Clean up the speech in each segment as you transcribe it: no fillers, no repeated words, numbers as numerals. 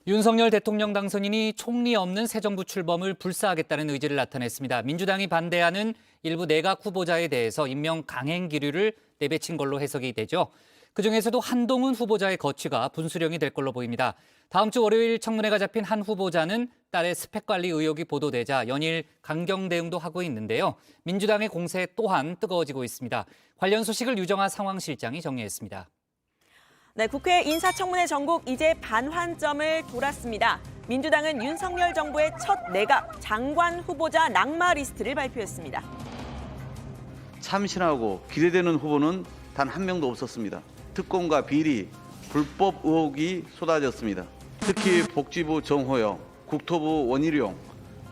윤석열 대통령 당선인이 총리 없는 새 정부 출범을 불사하겠다는 의지를 나타냈습니다. 민주당이 반대하는 일부 내각 후보자에 대해서 임명 강행 기류를 내비친 걸로 해석이 되죠. 그중에서도 한동훈 후보자의 거취가 분수령이 될 걸로 보입니다. 다음 주 월요일 청문회가 잡힌 한 후보자는 딸의 스펙 관리 의혹이 보도되자 연일 강경 대응도 하고 있는데요. 민주당의 공세 또한 뜨거워지고 있습니다. 관련 소식을 유정아 상황실장이 정리했습니다. 네, 국회 인사청문회 전국 이제 반환점을 돌았습니다. 민주당은 윤석열 정부의 첫 내각 장관 후보자 낙마 리스트를 발표했습니다. 참신하고 기대되는 후보는 단 한 명도 없었습니다. 특권과 비리, 불법 의혹이 쏟아졌습니다. 특히 복지부 정호영, 국토부 원희룡,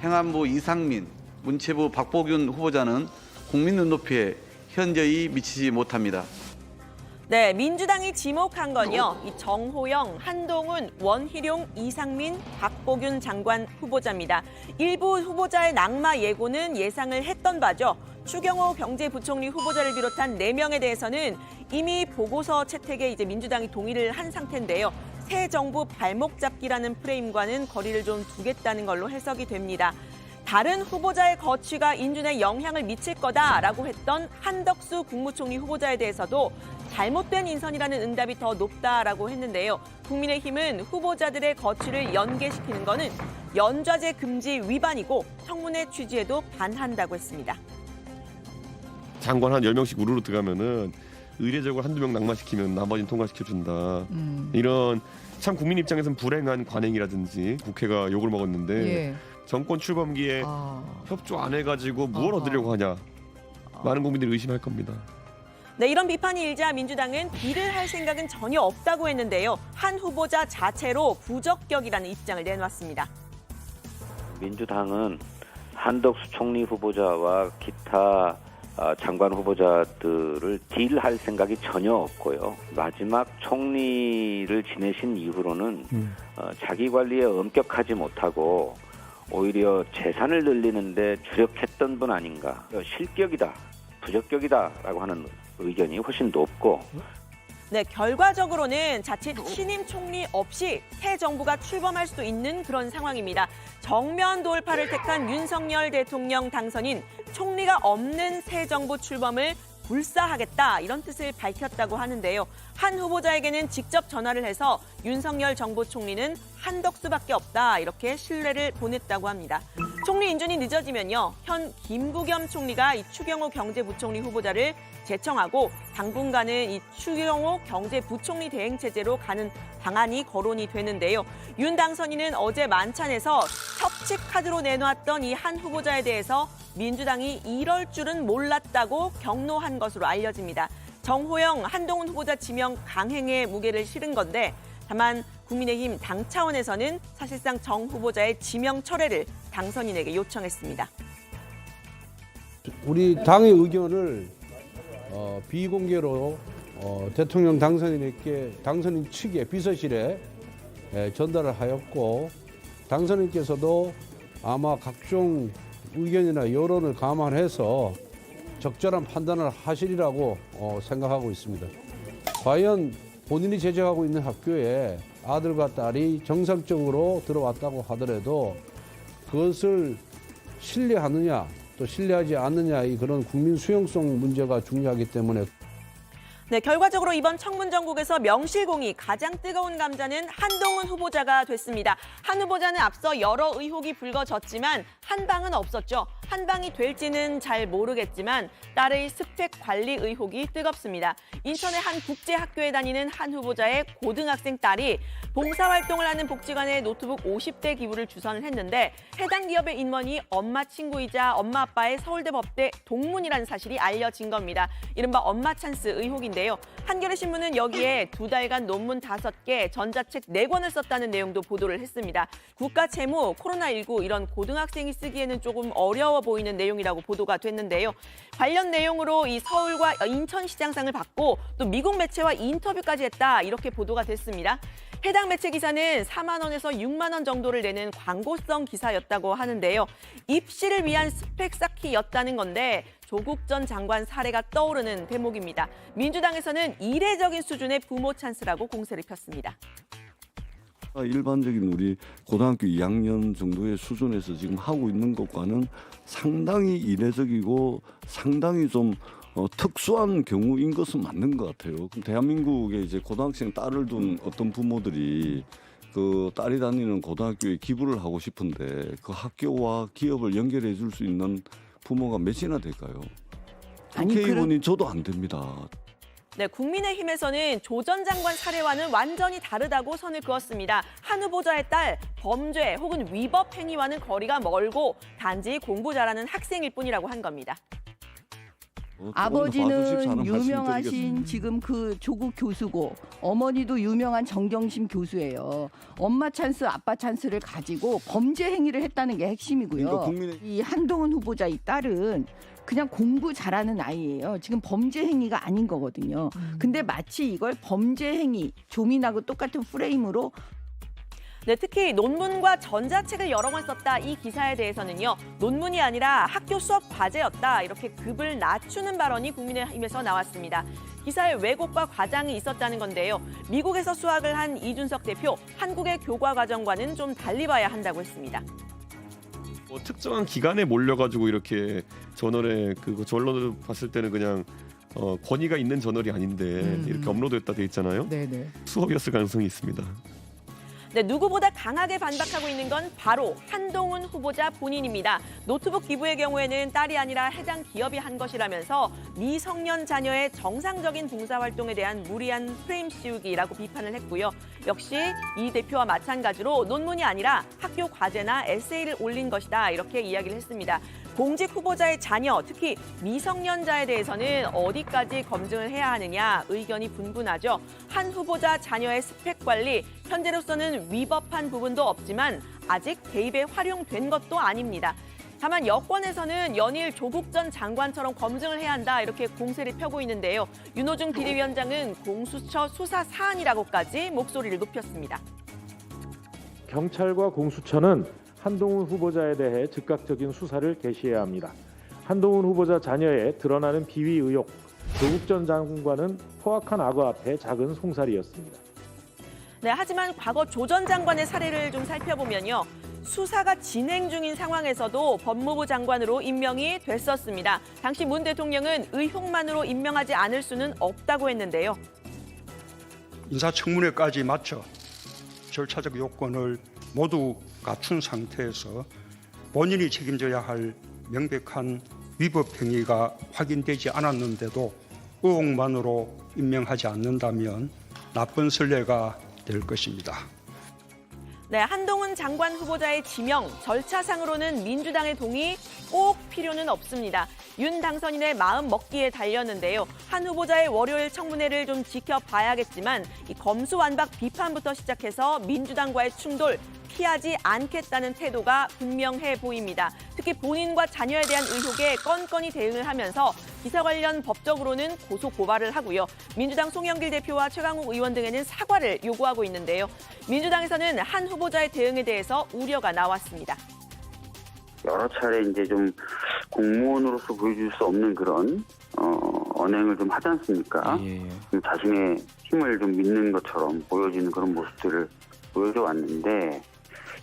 행안부 이상민, 문체부 박보균 후보자는 국민 눈높이에 현저히 미치지 못합니다. 네, 민주당이 지목한 건요. 이 정호영, 한동훈, 원희룡, 이상민, 박보균 장관 후보자입니다. 일부 후보자의 낙마 예고는 예상을 했던 바죠. 추경호 경제부총리 후보자를 비롯한 4명에 대해서는 이미 보고서 채택에 이제 민주당이 동의를 한 상태인데요. 새 정부 발목 잡기라는 프레임과는 거리를 좀 두겠다는 걸로 해석이 됩니다. 다른 후보자의 거취가 인준에 영향을 미칠 거다라고 했던 한덕수 국무총리 후보자에 대해서도 잘못된 인선이라는 응답이 더 높다라고 했는데요. 국민의힘은 후보자들의 거취를 연계시키는 거는 연좌제 금지 위반이고 청문회 취지에도 반한다고 했습니다. 장관 한 10명씩 우르르 들어가면은 의례적으로 한두 명 낙마시키면 나머지는 통과시켜준다. 이런 참 국민 입장에서는 불행한 관행이라든지 국회가 욕을 먹었는데 예. 정권 출범기에 협조 안 해가지고 뭘 얻으려고 하냐. 많은 국민들이 의심할 겁니다. 네, 이런 비판이 일자 민주당은 비를 할 생각은 전혀 없다고 했는데요. 한 후보자 자체로 부적격이라는 입장을 내놨습니다. 민주당은 한덕수 총리 후보자와 기타 장관 후보자들을 딜할 생각이 전혀 없고요. 마지막 총리를 지내신 이후로는 자기 관리에 엄격하지 못하고 오히려 재산을 늘리는데 주력했던 분 아닌가. 실격이다, 부적격이다라고 하는 의견이 훨씬 높고. 네, 결과적으로는 자칫 신임 총리 없이 새 정부가 출범할 수도 있는 그런 상황입니다. 정면 돌파를 택한 윤석열 대통령 당선인, 총리가 없는 새 정부 출범을 불사하겠다 이런 뜻을 밝혔다고 하는데요. 한 후보자에게는 직접 전화를 해서 윤석열 정부 총리는 한덕수밖에 없다 이렇게 신뢰를 보냈다고 합니다. 총리 인준이 늦어지면요. 현 김부겸 총리가 이 추경호 경제부총리 후보자를 제청하고 당분간은 이 추경호 경제부총리 대행체제로 가는 방안이 거론이 되는데요. 윤 당선인은 어제 만찬에서 협치 카드로 내놓았던 이 한 후보자에 대해서 민주당이 이럴 줄은 몰랐다고 격노한 것으로 알려집니다. 정호영, 한동훈 후보자 지명 강행에 무게를 실은 건데 다만 국민의힘 당 차원에서는 사실상 정 후보자의 지명 철회를 당선인에게 요청했습니다. 우리 당의 의견을 비공개로 대통령 당선인 측의 비서실에 전달을 하였고 당선인께서도 아마 각종 의견이나 여론을 감안해서 적절한 판단을 하시리라고 생각하고 있습니다. 과연 본인이 재직하고 있는 학교에 아들과 딸이 정상적으로 들어왔다고 하더라도 그것을 신뢰하느냐 또 신뢰하지 않느냐의 그런 국민 수용성 문제가 중요하기 때문에 네, 결과적으로 이번 청문 전국에서 명실공히 가장 뜨거운 감자는 한동훈 후보자가 됐습니다. 한 후보자는 앞서 여러 의혹이 불거졌지만 한 방은 없었죠. 한 방이 될지는 잘 모르겠지만 딸의 스펙 관리 의혹이 뜨겁습니다. 인천의 한 국제학교에 다니는 한 후보자의 고등학생 딸이 봉사활동을 하는 복지관에 노트북 50대 기부를 주선을 했는데 해당 기업의 인원이 엄마 친구이자 엄마 아빠의 서울대 법대 동문이라는 사실이 알려진 겁니다. 이른바 엄마 찬스 의혹인데요. 한겨레 신문은 여기에 2달간 논문 5개, 전자책 4권을 썼다는 내용도 보도를 했습니다. 국가 채무, 코로나19 이런 고등학생이 쓰기에는 조금 어려워 보이는 내용이라고 보도가 됐는데요. 관련 내용으로 이 서울과 인천시장상을 받고 또 미국 매체와 인터뷰까지 했다 이렇게 보도가 됐습니다. 해당 매체 기사는 4만 원에서 6만 원 정도를 내는 광고성 기사였다고 하는데요. 입시를 위한 스펙 쌓기였다는 건데 조국 전 장관 사례가 떠오르는 대목입니다. 민주당에서는 이례적인 수준의 부모 찬스라고 공세를 폈습니다. 일반적인 우리 고등학교 2학년 정도의 수준에서 지금 하고 있는 것과는 상당히 이례적이고 상당히 좀 특수한 경우인 것은 맞는 것 같아요. 그럼 대한민국에 이제 고등학생 딸을 둔 어떤 부모들이 그 딸이 다니는 고등학교에 기부를 하고 싶은데 그 학교와 기업을 연결해 줄 수 있는 부모가 몇이나 될까요? 국회의원이 저도 안 됩니다. 네, 국민의힘에서는 조 전 장관 사례와는 완전히 다르다고 선을 그었습니다. 한 후보자의 딸, 범죄 혹은 위법 행위와는 거리가 멀고 단지 공부 잘하는 학생일 뿐이라고 한 겁니다. 아버지는 유명하신 지금 그 조국 교수고 어머니도 유명한 정경심 교수예요. 엄마 찬스, 아빠 찬스를 가지고 범죄 행위를 했다는 게 핵심이고요. 그러니까 이 한동훈 후보자 이 딸은 그냥 공부 잘하는 아이예요. 지금 범죄 행위가 아닌 거거든요. 근데 마치 이걸 범죄 행위, 조민하고 똑같은 프레임으로 네, 특히 논문과 전자책을 여러 권 썼다 이 기사에 대해서는요. 논문이 아니라 학교 수업 과제였다. 이렇게 급을 낮추는 발언이 국민의힘에서 나왔습니다. 기사에 왜곡과 과장이 있었다는 건데요. 미국에서 수학을 한 이준석 대표, 한국의 교과 과정과는 좀 달리 봐야 한다고 했습니다. 특정한 기간에 몰려가지고 이렇게 저널에 그 저널을 봤을 때는 그냥 권위가 있는 저널이 아닌데 이렇게 업로드했다 돼 있잖아요. 네네. 수업이었을 가능성이 있습니다. 네, 누구보다 강하게 반박하고 있는 건 바로 한동훈 후보자 본인입니다. 노트북 기부의 경우에는 딸이 아니라 해당 기업이 한 것이라면서 미성년 자녀의 정상적인 봉사활동에 대한 무리한 프레임 씌우기라고 비판을 했고요. 역시 이 대표와 마찬가지로 논문이 아니라 학교 과제나 에세이를 올린 것이다 이렇게 이야기를 했습니다. 공직 후보자의 자녀, 특히 미성년자에 대해서는 어디까지 검증을 해야 하느냐 의견이 분분하죠. 한 후보자 자녀의 스펙 관리, 현재로서는 위법한 부분도 없지만 아직 대입에 활용된 것도 아닙니다. 다만 여권에서는 연일 조국 전 장관처럼 검증을 해야 한다 이렇게 공세를 펴고 있는데요. 윤호중 비대위원장은 공수처 수사 사안이라고까지 목소리를 높였습니다. 경찰과 공수처는 한동훈 후보자에 대해 즉각적인 수사를 개시해야 합니다. 한동훈 후보자 자녀의 드러나는 비위 의혹, 조국 전 장관은 포악한 악어 앞에 작은 송사리였습니다. 네, 하지만 과거 조 전 장관의 사례를 좀 살펴보면요. 수사가 진행 중인 상황에서도 법무부 장관으로 임명이 됐었습니다. 당시 문 대통령은 의혹만으로 임명하지 않을 수는 없다고 했는데요. 인사청문회까지 마쳐 절차적 요건을 모두 갖춘 상태에서 본인이 책임져야 할 명백한 위법 행위가 확인되지 않았는데도 의혹만으로 임명하지 않는다면 나쁜 선례가 될 것입니다. 네, 한동훈 장관 후보자의 지명, 절차상으로는 민주당의 동의 꼭 필요는 없습니다. 윤 당선인의 마음 먹기에 달렸는데요. 한 후보자의 월요일 청문회를 좀 지켜봐야겠지만 이 검수완박 비판부터 시작해서 민주당과의 충돌, 피하지 않겠다는 태도가 분명해 보입니다. 특히 본인과 자녀에 대한 의혹에 건건히 대응을 하면서 기사 관련 법적으로는 고소 고발을 하고요. 민주당 송영길 대표와 최강욱 의원 등에는 사과를 요구하고 있는데요. 민주당에서는 한 후보자의 대응에 대해서 우려가 나왔습니다. 여러 차례 이제 좀 공무원으로서 보여줄 수 없는 그런 언행을 좀 하지 않습니까? 좀 자신의 힘을 좀 믿는 것처럼 보여지는 그런 모습들을 보여줘 왔는데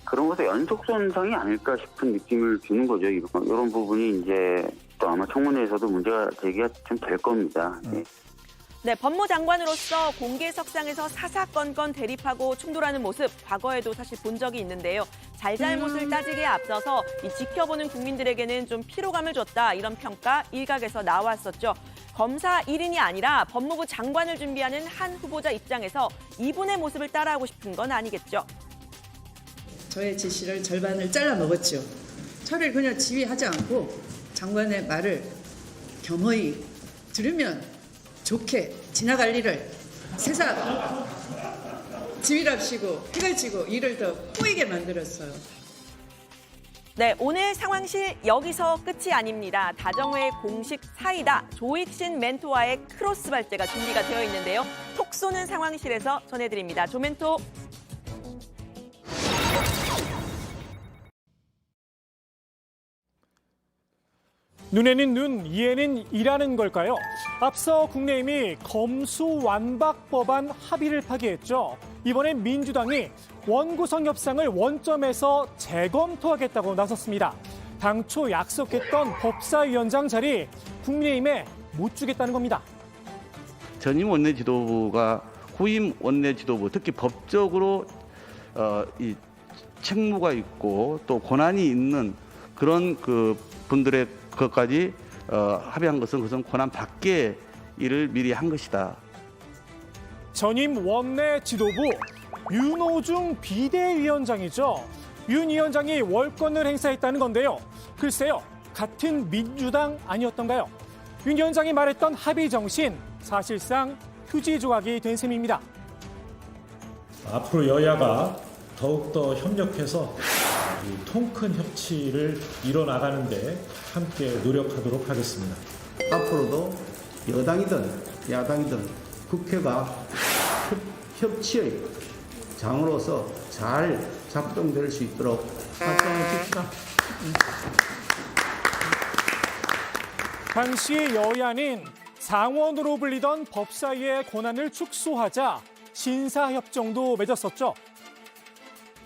그런 것의 연속선상이 아닐까 싶은 느낌을 주는 거죠. 이런 부분이 이제 또 아마 청문회에서도 문제가 제기가 좀 될 겁니다. 네. 네, 법무장관으로서 공개석상에서 사사건건 대립하고 충돌하는 모습 과거에도 사실 본 적이 있는데요. 잘잘못을 따지기에 앞서서 이 지켜보는 국민들에게는 좀 피로감을 줬다 이런 평가 일각에서 나왔었죠. 검사 1인이 아니라 법무부 장관을 준비하는 한 후보자 입장에서 이분의 모습을 따라하고 싶은 건 아니겠죠. 저의 지시를 절반을 잘라 먹었죠. 차라리 그냥 지휘하지 않고 장관의 말을 겸허히 들으면 좋게 지나갈 일을 세상 지휘랍시고 해가지고 일을 더 꼬이게 만들었어요. 네, 오늘 상황실 여기서 끝이 아닙니다. 다정회의 공식 사이다. 조익신 멘토와의 크로스 발제가 준비가 되어 있는데요. 톡 쏘는 상황실에서 전해드립니다. 조멘토. 눈에는 눈, 이에는 이라는 걸까요? 앞서 국민의힘이 검수완박 법안 합의를 파기했죠. 이번엔 민주당이 원구성 협상을 원점에서 재검토하겠다고 나섰습니다. 당초 약속했던 법사위원장 자리 국민의힘에 못 주겠다는 겁니다. 전임 원내 지도부가 후임 원내 지도부, 특히 법적으로 이 책무가 있고 또 권한이 있는 그런 그 분들의 것까지 합의한 것은 그것은 권한 밖의 일을 미리 한 것이다. 전임 원내 지도부 윤호중 비대위원장이죠. 윤 위원장이 월권을 행사했다는 건데요. 글쎄요, 같은 민주당 아니었던가요? 윤 위원장이 말했던 합의 정신, 사실상 휴지 조각이 된 셈입니다. 앞으로 여야가 더욱더 협력해서 통 큰 협치를 이뤄나가는 데 함께 노력하도록 하겠습니다. 앞으로도 여당이든 야당이든 국회가 협치의 장으로서 잘 작동될 수 있도록 활동해 줍시다. 당시 여야는 상원으로 불리던 법사위의 권한을 축소하자 신사협정도 맺었었죠.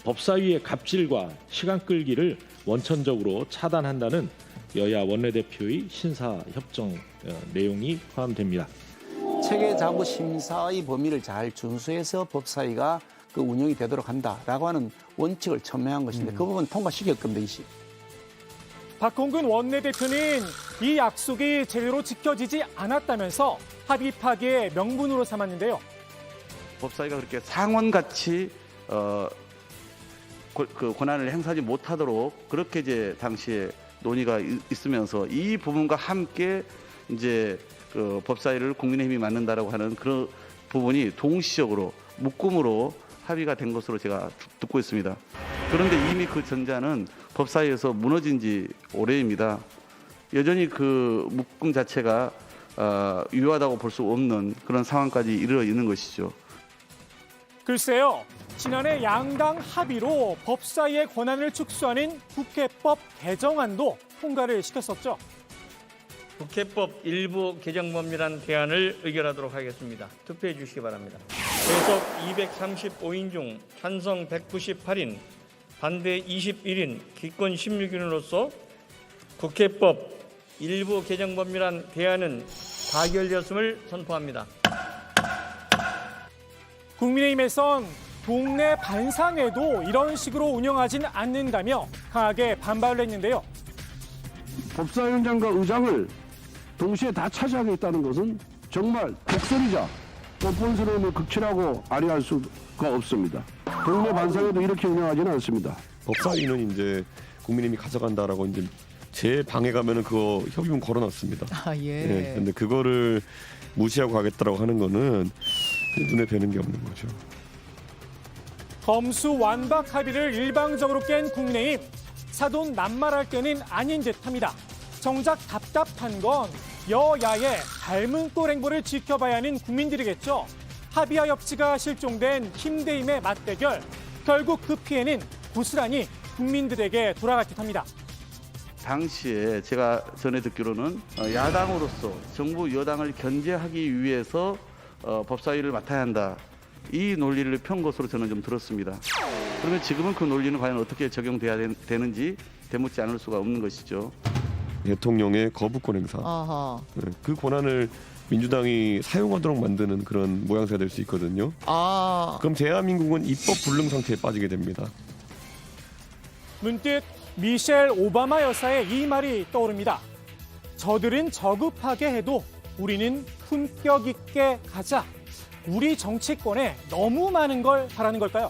법사위의 갑질과 시간 끌기를 원천적으로 차단한다는 여야 원내대표의 신사협정 내용이 포함됩니다. 체계자구 심사의 범위를 잘 준수해서 법사위가 그 운영이 되도록 한다라고 하는 원칙을 첨예한 것인데 그 부분 통과시킬 겁니다. 박홍근 원내대표는 이 약속이 제대로 지켜지지 않았다면서 합의 파기의 명분으로 삼았는데요. 법사위가 그렇게 상원같이 그 권한을 행사하지 못하도록 그렇게 이제 당시에 논의가 있으면서 이 부분과 함께 이제 그 법사위를 국민의힘이 맡는다라고 하는 그런 부분이 동시적으로 묶음으로 합의가 된 것으로 제가 듣고 있습니다. 그런데 이미 그 전자는 법사위에서 무너진 지 오래입니다. 여전히 그 묶음 자체가 유효하다고 볼 수 없는 그런 상황까지 이르러 있는 것이죠. 글쎄요, 지난해 양당 합의로 법사위의 권한을 축소하는 국회법 개정안도 통과를 시켰었죠. 국회법 일부 개정법이라는 대안을 의결하도록 하겠습니다. 투표해 주시기 바랍니다. 배석 235인 중 찬성 198인, 반대 21인, 기권 16인으로서 국회법 일부 개정법이란 대안은 가결되었음을 선포합니다. 국민의힘에선 동네 반상회도 이런 식으로 운영하진 않는다며 강하게 반발을 했는데요. 법사위원장과 의장을 동시에 다 차지하겠다는 것은 정말 독설이자 뻔뻔스러움을 극치라고 아리할 수가 없습니다. 동네 반상회도 이렇게 운영하지는 않습니다. 법사위는 이제 국민의힘이 가져간다라고 이제 제 방에 가면은 그거 협의문 걸어놨습니다. 예. 근데 그거를 무시하고 가겠다라고 하는 거는 눈에 뵈는 게 없는 거죠. 검수 완박 합의를 일방적으로 깬 국민의힘. 사돈 낱말할 때는 아닌 듯합니다. 정작 답답한 건 여야의 닮은 꼴 행보를 지켜봐야 하는 국민들이겠죠. 합의와 협치가 실종된 힘대 힘의 맞대결. 결국 그 피해는 고스란히 국민들에게 돌아갈 듯합니다. 당시에 제가 전에 듣기로는 야당으로서 정부 여당을 견제하기 위해서 법사위를 맡아야 한다. 이 논리를 편 것으로 저는 좀 들었습니다. 그러면 지금은 그 논리는 과연 어떻게 적용돼야 되는지 되묻지 않을 수가 없는 것이죠. 대통령의 거부권 행사. 그 권한을 민주당이 사용하도록 만드는 그런 모양새가 될 수 있거든요. 그럼 대한민국은 입법 불능 상태에 빠지게 됩니다. 문득 미셸 오바마 여사의 이 말이 떠오릅니다. 저들은 저급하게 해도 우리는 품격 있게 가자. 우리 정치권에 너무 많은 걸 바라는 걸까요?